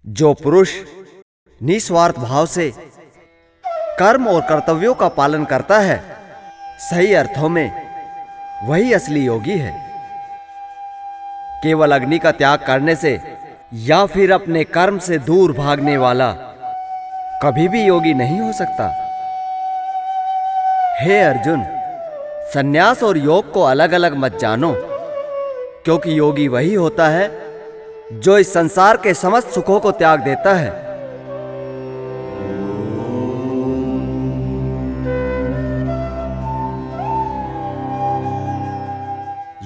जो पुरुष निस्वार्थ भाव से कर्म और कर्तव्यों का पालन करता है, सही अर्थों में वही असली योगी है। केवल अग्नि का त्याग करने से या फिर अपने कर्म से दूर भागने वाला कभी भी योगी नहीं हो सकता। हे अर्जुन, संन्यास और योग को अलग अलग मत जानो, क्योंकि योगी वही होता है जो इस संसार के समस्त सुखों को त्याग देता है।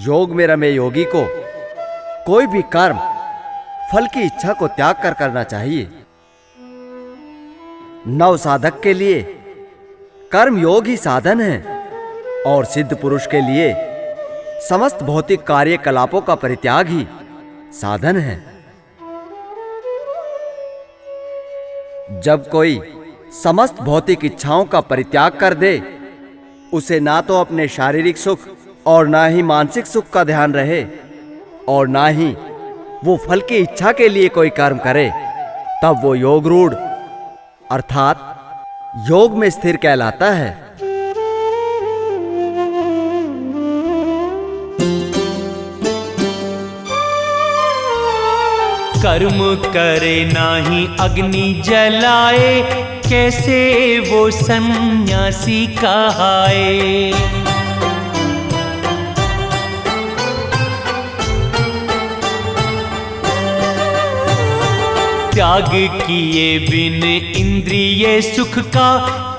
योग में रमे योगी को कोई भी कर्म फल की इच्छा को त्याग कर करना चाहिए। नव साधक के लिए कर्म योग ही साधन है और सिद्ध पुरुष के लिए समस्त भौतिक कार्यकलापों का परित्याग ही साधन है। जब कोई समस्त भौतिक इच्छाओं का परित्याग कर दे, उसे ना तो अपने शारीरिक सुख और ना ही मानसिक सुख का ध्यान रहे और ना ही वो फल की इच्छा के लिए कोई कर्म करे, तब वो योग रूढ़ अर्थात योग में स्थिर कहलाता है। कर्म करे नाही अग्नि जलाए, कैसे वो सन्यासी कहाए। त्याग किए बिन इंद्रिय सुख का,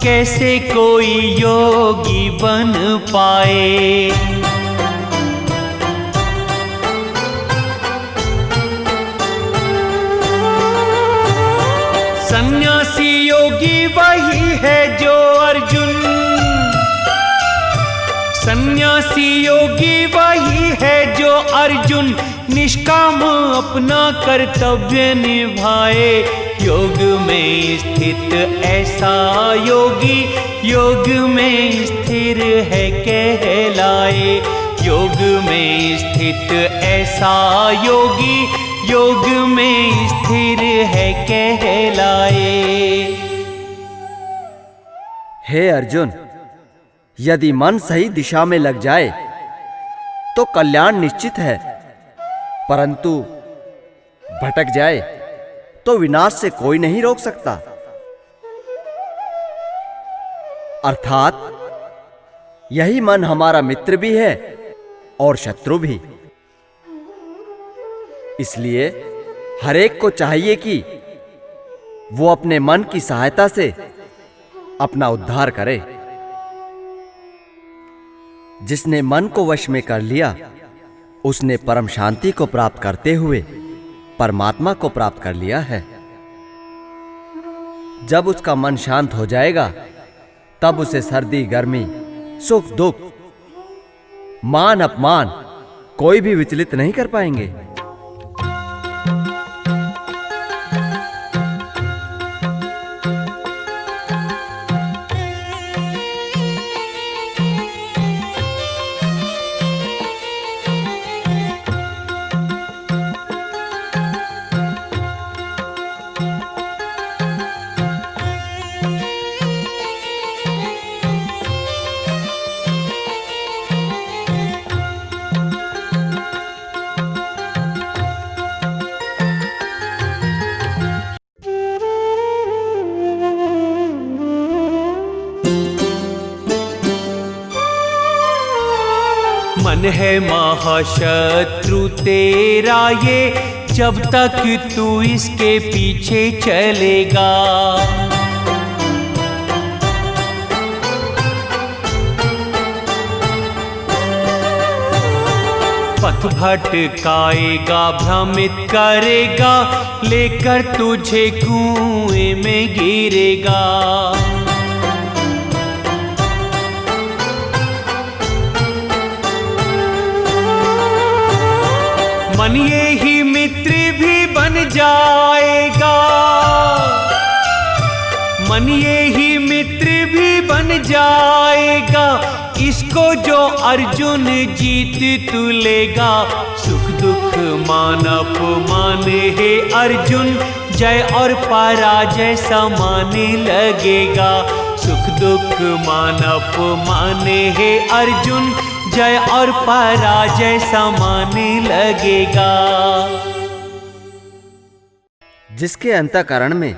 कैसे कोई योगी बन पाए। सन्यासी योगी वही है जो अर्जुन, सन्यासी योगी वही है जो अर्जुन निष्काम अपना कर्तव्य निभाए। योग में स्थित ऐसा योगी योग में स्थिर है कहलाए। योग में स्थित ऐसा योगी योग में स्थिर है कहलाए। हे अर्जुन, यदि मन सही दिशा में लग जाए तो कल्याण निश्चित है, परंतु भटक जाए तो विनाश से कोई नहीं रोक सकता। अर्थात यही मन हमारा मित्र भी है और शत्रु भी। इसलिए हर एक को चाहिए कि वो अपने मन की सहायता से अपना उद्धार करे। जिसने मन को वश में कर लिया, उसने परम शांति को प्राप्त करते हुए परमात्मा को प्राप्त कर लिया है। जब उसका मन शांत हो जाएगा, तब उसे सर्दी गर्मी सुख दुख मान अपमान कोई भी विचलित नहीं कर पाएंगे। मन है महाशत्रु तेरा ये, जब तक तू इसके पीछे चलेगा। पथ भटकाएगा भ्रमित करेगा, लेकर तुझे कुएं में गिरेगा। मन ये ही मित्र भी बन जाएगा, मन ये ही मित्र भी बन जाएगा। इसको जो अर्जुन जीत तू लेगा, सुख दुख मान अपमान है अर्जुन जय और पराजय समाने लगेगा। सुख दुख मान अपमाने हे अर्जुन, जय और पराजय समाने लगेगा। जिसके अंतःकरण में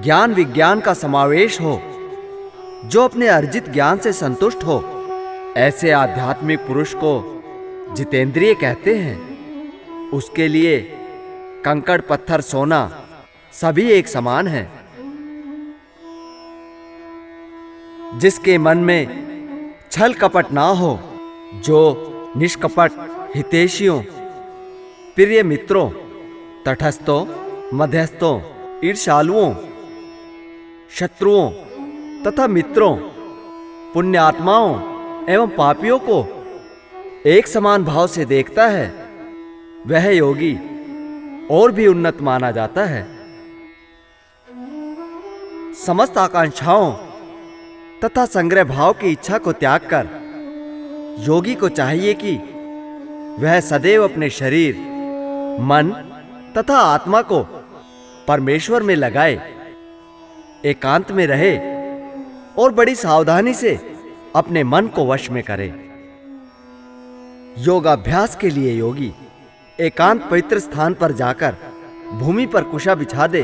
ज्ञान विज्ञान का समावेश हो, जो अपने अर्जित ज्ञान से संतुष्ट हो, ऐसे आध्यात्मिक पुरुष को जितेंद्रिय कहते हैं। उसके लिए कंकड़ पत्थर सोना सभी एक समान है। जिसके मन में छल कपट ना हो, जो निष्कपट हितैषियों, प्रिय मित्रों, तटस्थों, मध्यस्थों, ईर्ष्यालुओं, शत्रुओं तथा मित्रों, पुण्यात्माओं एवं पापियों को एक समान भाव से देखता है, वह योगी और भी उन्नत माना जाता है। समस्त आकांक्षाओं तथा संग्रह भाव की इच्छा को त्याग कर योगी को चाहिए कि वह सदैव अपने शरीर, मन तथा आत्मा को परमेश्वर में लगाए, एकांत में रहे और बड़ी सावधानी से अपने मन को वश में करे। योगाभ्यास के लिए योगी एकांत पवित्र स्थान पर जाकर भूमि पर कुशा बिछा दे।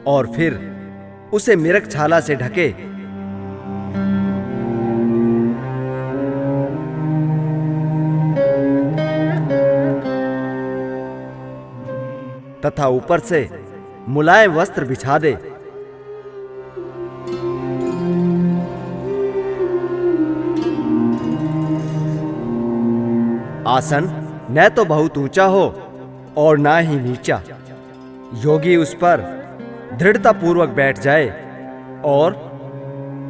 और फिर उसे मिरक छाला से ढके। तथा ऊपर से मुलायम वस्त्र बिछा दे। आसन न तो बहुत ऊंचा हो और ना ही नीचा। योगी उस पर दृढ़ता पूर्वक बैठ जाए और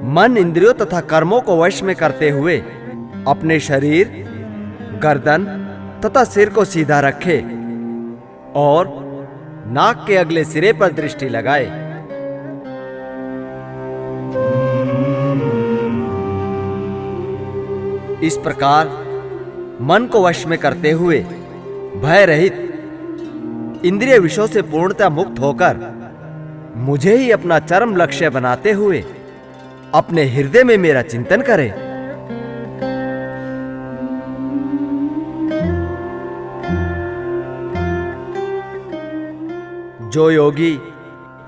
मन, इंद्रियों तथा कर्मों को वश में करते हुए अपने शरीर, गर्दन तथा सिर को सीधा रखे और नाक के अगले सिरे पर दृष्टि लगाए। इस प्रकार मन को वश में करते हुए भय रहित, इंद्रिय विषयों से पूर्णतः मुक्त होकर मुझे ही अपना चरम लक्ष्य बनाते हुए अपने हृदय में मेरा चिंतन करे। जो योगी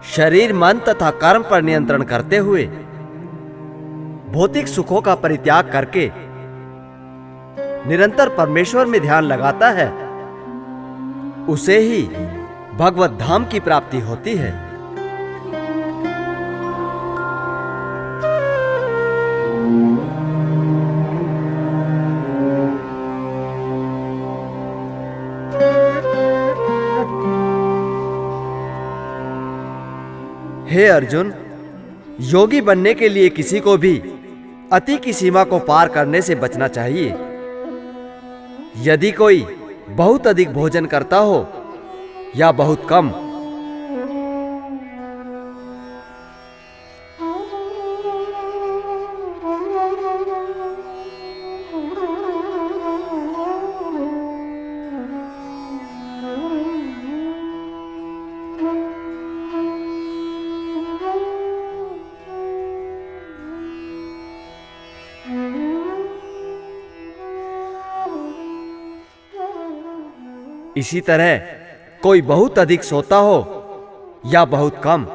शरीर, मन तथा कर्म पर नियंत्रण करते हुए भौतिक सुखों का परित्याग करके निरंतर परमेश्वर में ध्यान लगाता है, उसे ही भगवत धाम की प्राप्ति होती है। हे अर्जुन, योगी बनने के लिए किसी को भी अति की सीमा को पार करने से बचना चाहिए। यदि कोई बहुत अधिक भोजन करता हो या बहुत कम, इसी तरह कोई बहुत अधिक सोता हो या बहुत कम,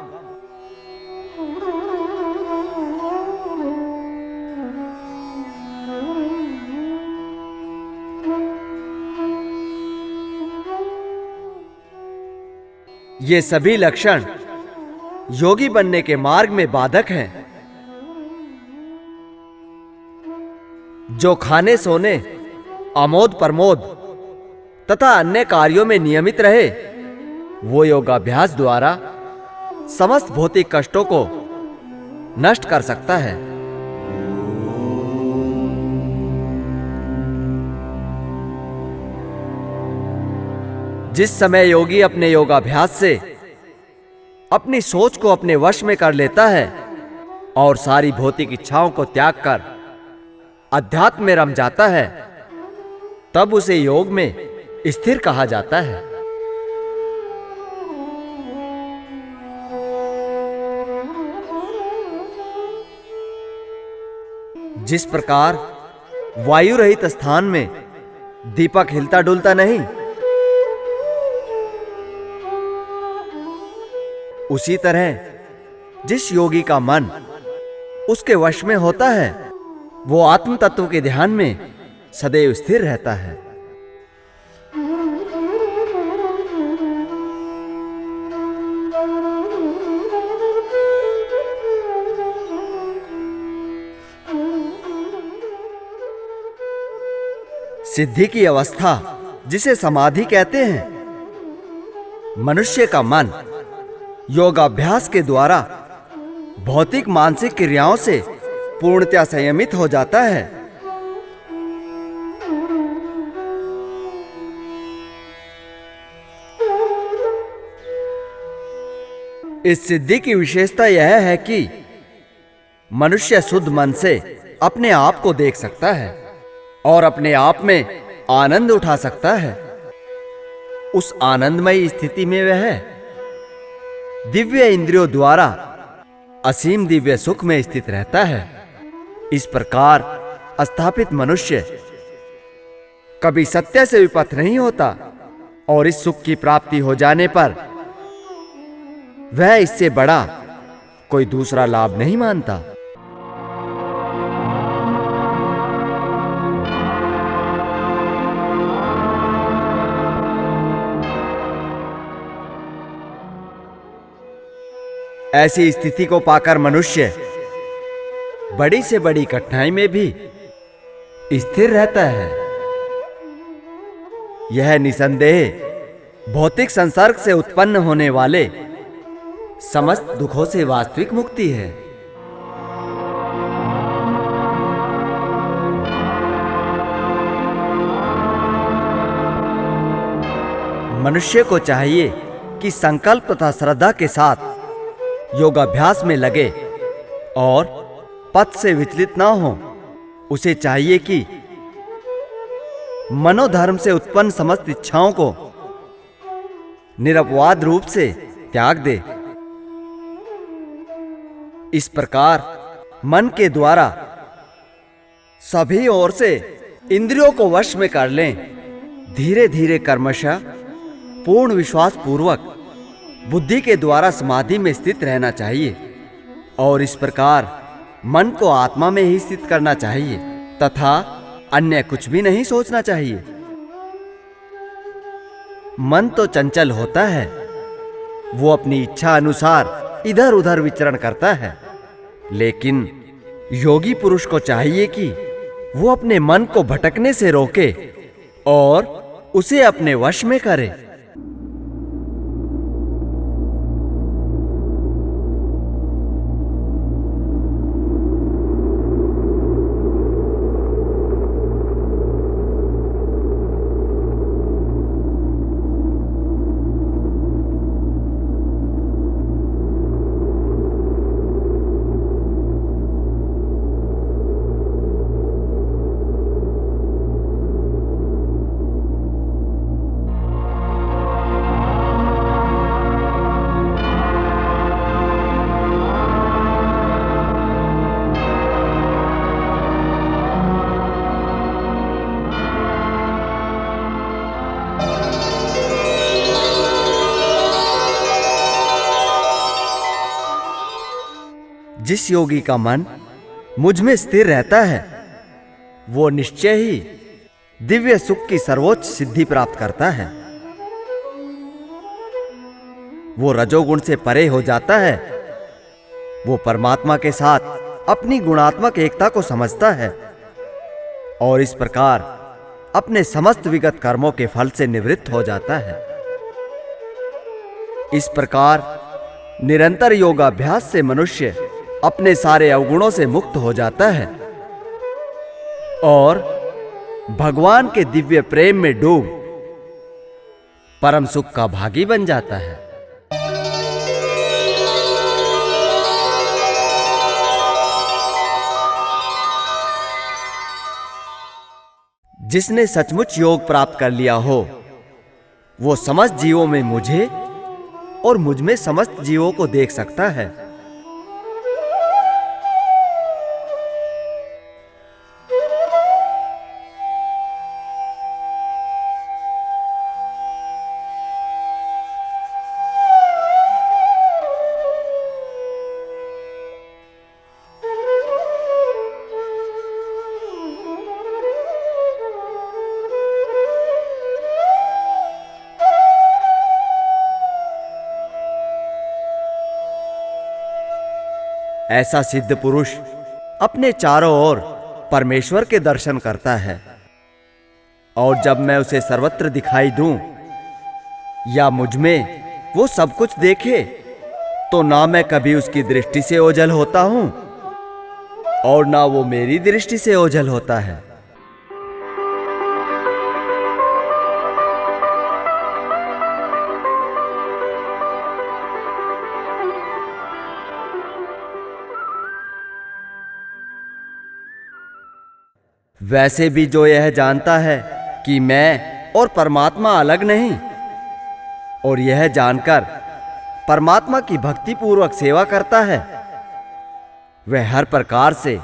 ये सभी लक्षण योगी बनने के मार्ग में बाधक हैं। जो खाने, सोने, आमोद प्रमोद तथा अन्य कार्यों में नियमित रहे, वो योगाभ्यास द्वारा समस्त भौतिक कष्टों को नष्ट कर सकता है। जिस समय योगी अपने योगाभ्यास से अपनी सोच को अपने वश में कर लेता है और सारी भौतिक इच्छाओं को त्याग कर अध्यात्म में रम जाता है, तब उसे योग में स्थिर कहा जाता है। जिस प्रकार वायु रहित स्थान में दीपक हिलता डुलता नहीं, उसी तरह जिस योगी का मन उसके वश में होता है, वो आत्म तत्व के ध्यान में सदैव स्थिर रहता है। सिद्धि की अवस्था जिसे समाधि कहते हैं, मनुष्य का मन योगाभ्यास के द्वारा भौतिक मानसिक क्रियाओं से पूर्णतया संयमित हो जाता है। इस सिद्धि की विशेषता यह है कि मनुष्य शुद्ध मन से अपने आप को देख सकता है और अपने आप में आनंद उठा सकता है। उस आनंदमयी स्थिति में वह दिव्य इंद्रियों द्वारा असीम दिव्य सुख में स्थित रहता है। इस प्रकार स्थापित मनुष्य कभी सत्य से विपथ नहीं होता और इस सुख की प्राप्ति हो जाने पर वह इससे बड़ा कोई दूसरा लाभ नहीं मानता। ऐसी स्थिति को पाकर मनुष्य बड़ी से बड़ी कठिनाई में भी स्थिर रहता है। यह निसंदेह भौतिक संसर्ग से उत्पन्न होने वाले समस्त दुखों से वास्तविक मुक्ति है। मनुष्य को चाहिए कि संकल्प तथा श्रद्धा के साथ योगाभ्यास में लगे और पथ से विचलित ना हो। उसे चाहिए कि मनोधर्म से उत्पन्न समस्त इच्छाओं को निरपवाद रूप से त्याग दे। इस प्रकार मन के द्वारा सभी ओर से इंद्रियों को वश में कर लें। धीरे धीरे कर्मशः पूर्ण विश्वास पूर्वक बुद्धि के द्वारा समाधि में स्थित रहना चाहिए और इस प्रकार मन को आत्मा में ही स्थित करना चाहिए तथा अन्य कुछ भी नहीं सोचना चाहिए। मन तो चंचल होता है, वो अपनी इच्छा अनुसार इधर उधर विचरण करता है, लेकिन योगी पुरुष को चाहिए कि वो अपने मन को भटकने से रोके और उसे अपने वश में करे। जिस योगी का मन मुझ में स्थिर रहता है, वो निश्चय ही दिव्य सुख की सर्वोच्च सिद्धि प्राप्त करता है। वो रजोगुण से परे हो जाता है। वो परमात्मा के साथ अपनी गुणात्मक एकता को समझता है और इस प्रकार अपने समस्त विगत कर्मों के फल से निवृत्त हो जाता है। इस प्रकार निरंतर योगाभ्यास से मनुष्य अपने सारे अवगुणों से मुक्त हो जाता है और भगवान के दिव्य प्रेम में डूब परम सुख का भागी बन जाता है। जिसने सचमुच योग प्राप्त कर लिया हो, वो समस्त जीवों में मुझे और मुझ में समस्त जीवों को देख सकता है। ऐसा सिद्ध पुरुष अपने चारों ओर परमेश्वर के दर्शन करता है, और जब मैं उसे सर्वत्र दिखाई दूं या मुझ में वो सब कुछ देखे, तो ना मैं कभी उसकी दृष्टि से ओझल होता हूं और ना वो मेरी दृष्टि से ओझल होता है। वैसे भी जो यह जानता है कि मैं और परमात्मा अलग नहीं, और यह जानकर परमात्मा की भक्ति पूर्वक सेवा करता है, वह हर प्रकार से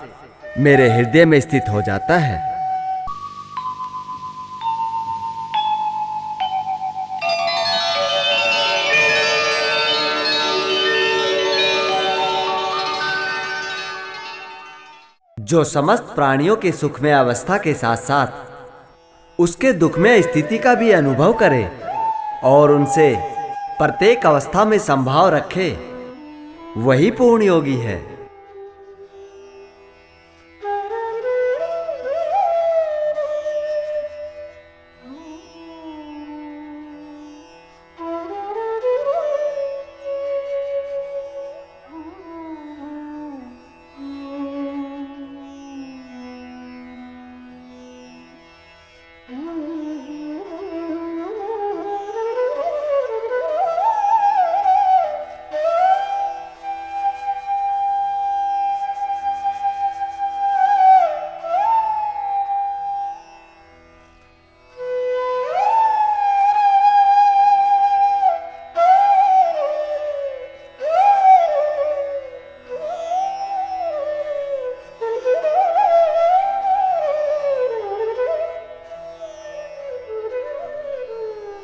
मेरे हृदय में स्थित हो जाता है। जो समस्त प्राणियों के सुखमय अवस्था के साथ साथ उसके दुखमय स्थिति का भी अनुभव करे और उनसे प्रत्येक अवस्था में संभाव रखे, वही पूर्ण योगी है।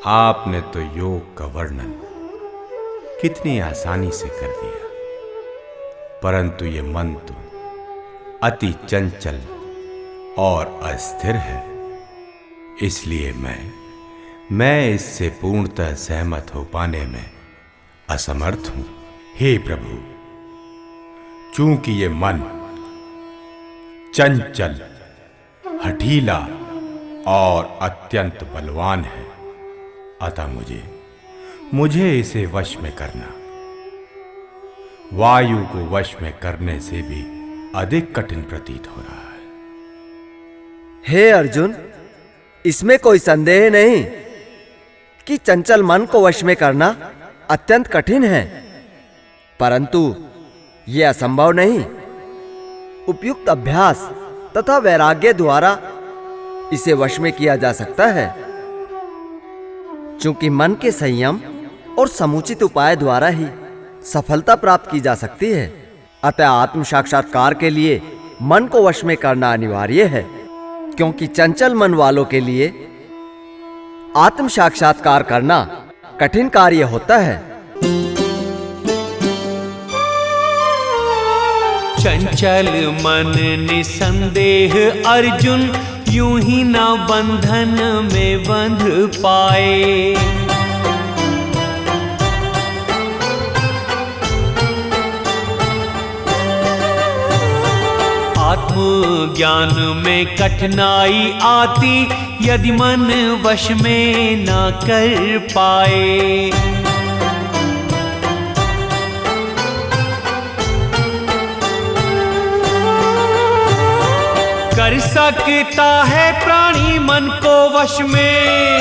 आपने तो योग का वर्णन कितनी आसानी से कर दिया, परंतु ये मन तो अति चंचल और अस्थिर है, इसलिए मैं इससे पूर्णतः सहमत हो पाने में असमर्थ हूं। हे प्रभु, चूंकि ये मन चंचल, हठीला और अत्यंत बलवान है, अतः मुझे इसे वश में करना वायु को वश में करने से भी अधिक कठिन प्रतीत हो रहा है। हे अर्जुन, इसमें कोई संदेह नहीं कि चंचल मन को वश में करना अत्यंत कठिन है, परंतु यह असंभव नहीं। उपयुक्त अभ्यास तथा वैराग्य द्वारा इसे वश में किया जा सकता है, क्योंकि मन के संयम और समुचित उपाय द्वारा ही सफलता प्राप्त की जा सकती है। अतः आत्म साक्षात्कार के लिए मन को वश में करना अनिवार्य है, क्योंकि चंचल मन वालों के लिए आत्म साक्षात्कार करना कठिन कार्य होता है। चंचल मन निसंदेह अर्जुन, यूं ही न बंधन में बंध पाए। आत्मज्ञान में कठिनाई आती, यदि मन वश में न कर पाए। कर सकता है प्राणी मन को वश में,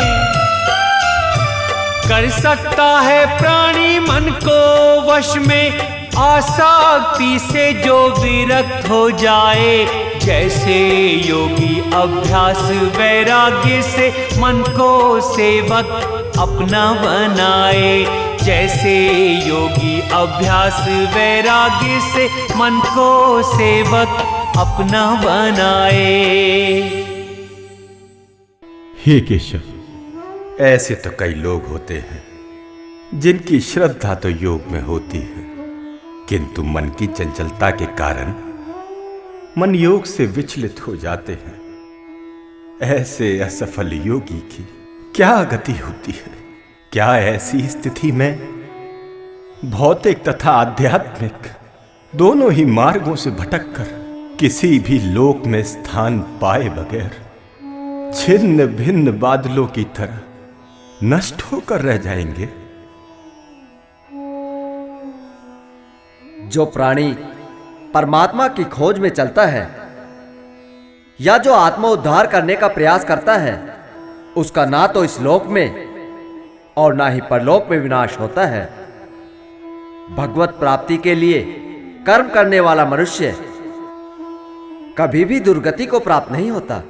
कर सकता है प्राणी मन को वश में, आसक्ति से जो विरक्त हो जाए। जैसे योगी अभ्यास वैराग्य से मन को सेवक अपना बनाए। जैसे योगी अभ्यास वैराग्य से मन को सेवक अपना बनाए। हे केशव, ऐसे तो कई लोग होते हैं जिनकी श्रद्धा तो योग में होती है, किंतु मन की चंचलता के कारण मन योग से विचलित हो जाते हैं। ऐसे असफल योगी की क्या गति होती है? क्या ऐसी स्थिति में भौतिक तथा आध्यात्मिक दोनों ही मार्गों से भटककर किसी भी लोक में स्थान पाए बगैर छिन्न भिन्न बादलों की तरह नष्ट होकर रह जाएंगे? जो प्राणी परमात्मा की खोज में चलता है या जो आत्मोद्धार करने का प्रयास करता है, उसका ना तो इस लोक में और ना ही परलोक में विनाश होता है। भगवत प्राप्ति के लिए कर्म करने वाला मनुष्य कभी भी दुर्गति को प्राप्त नहीं होता।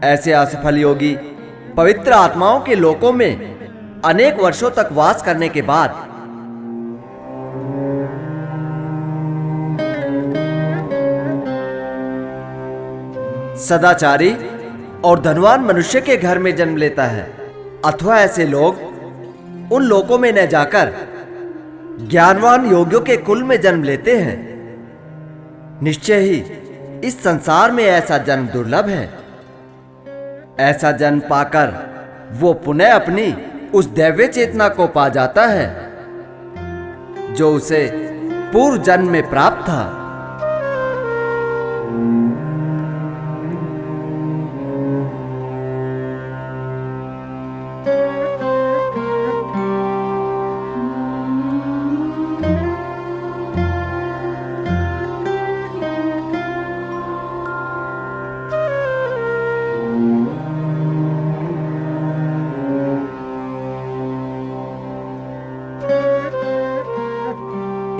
ऐसे असफल योगी पवित्र आत्माओं के लोकों में अनेक वर्षों तक वास करने के बाद सदाचारी और धनवान मनुष्य के घर में जन्म लेता है, अथवा ऐसे लोग उन लोकों में न जाकर ज्ञानवान योगियों के कुल में जन्म लेते हैं। निश्चय ही इस संसार में ऐसा जन्म दुर्लभ है। ऐसा जन्म पाकर वो पुनः अपनी उस दैव्य चेतना को पा जाता है जो उसे पूर्व जन्म में प्राप्त था।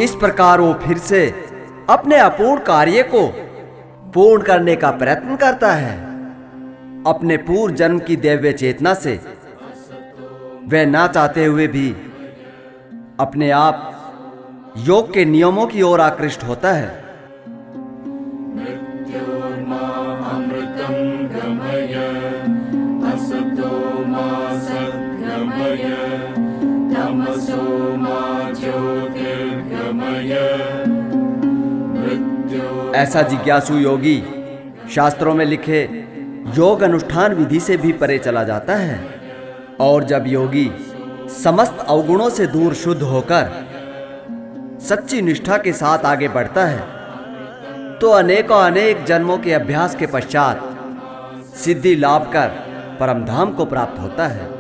इस प्रकार वो फिर से अपने अपूर्ण कार्य को पूर्ण करने का प्रयत्न करता है। अपने पूर्व जन्म की दैव्य चेतना से वह ना चाहते हुए भी अपने आप योग के नियमों की ओर आकृष्ट होता है। ऐसा जिज्ञासु योगी शास्त्रों में लिखे योग अनुष्ठान विधि से भी परे चला जाता है, और जब योगी समस्त अवगुणों से दूर शुद्ध होकर सच्ची निष्ठा के साथ आगे बढ़ता है तो अनेकों अनेक जन्मों के अभ्यास के पश्चात सिद्धि लाभ कर परमधाम को प्राप्त होता है।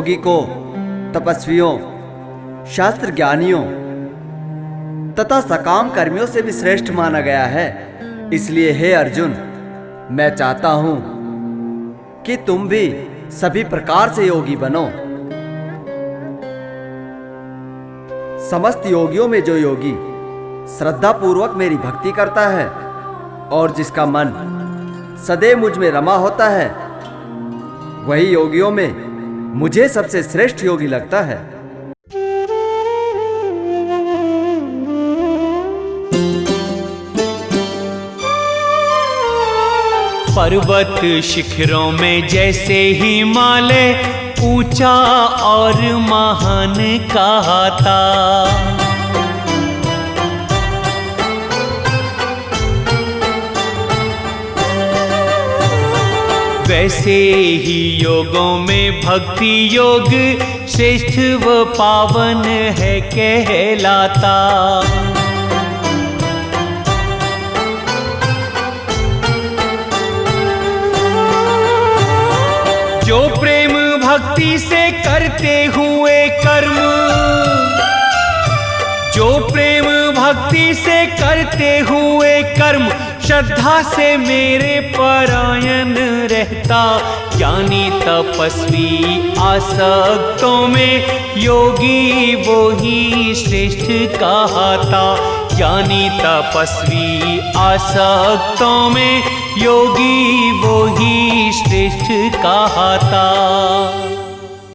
योगी को तपस्वियों, शास्त्र ज्ञानियों तथा सकाम कर्मियों से भी श्रेष्ठ माना गया है। इसलिए हे अर्जुन, मैं चाहता हूं कि तुम भी सभी प्रकार से योगी बनो। समस्त योगियों में जो योगी श्रद्धा पूर्वक मेरी भक्ति करता है और जिसका मन सदैव मुझ में रमा होता है, वही योगियों में मुझे सबसे श्रेष्ठ योगी लगता है। पर्वत शिखरों में जैसे हिमालय ऊंचा और महान कहता, वैसे ही योगों में भक्ति योग श्रेष्ठ व पावन है कहलाता। जो प्रेम भक्ति से करते हुए कर्म, जो प्रेम भक्ति से करते हुए कर्म श्रद्धा से मेरे परायण रहता, ज्ञानी तपस्वी आसक्तों में योगी वो ही श्रेष्ठ कहता। ज्ञानी तपस्वी आसक्तों में योगी वो ही श्रेष्ठ कहता।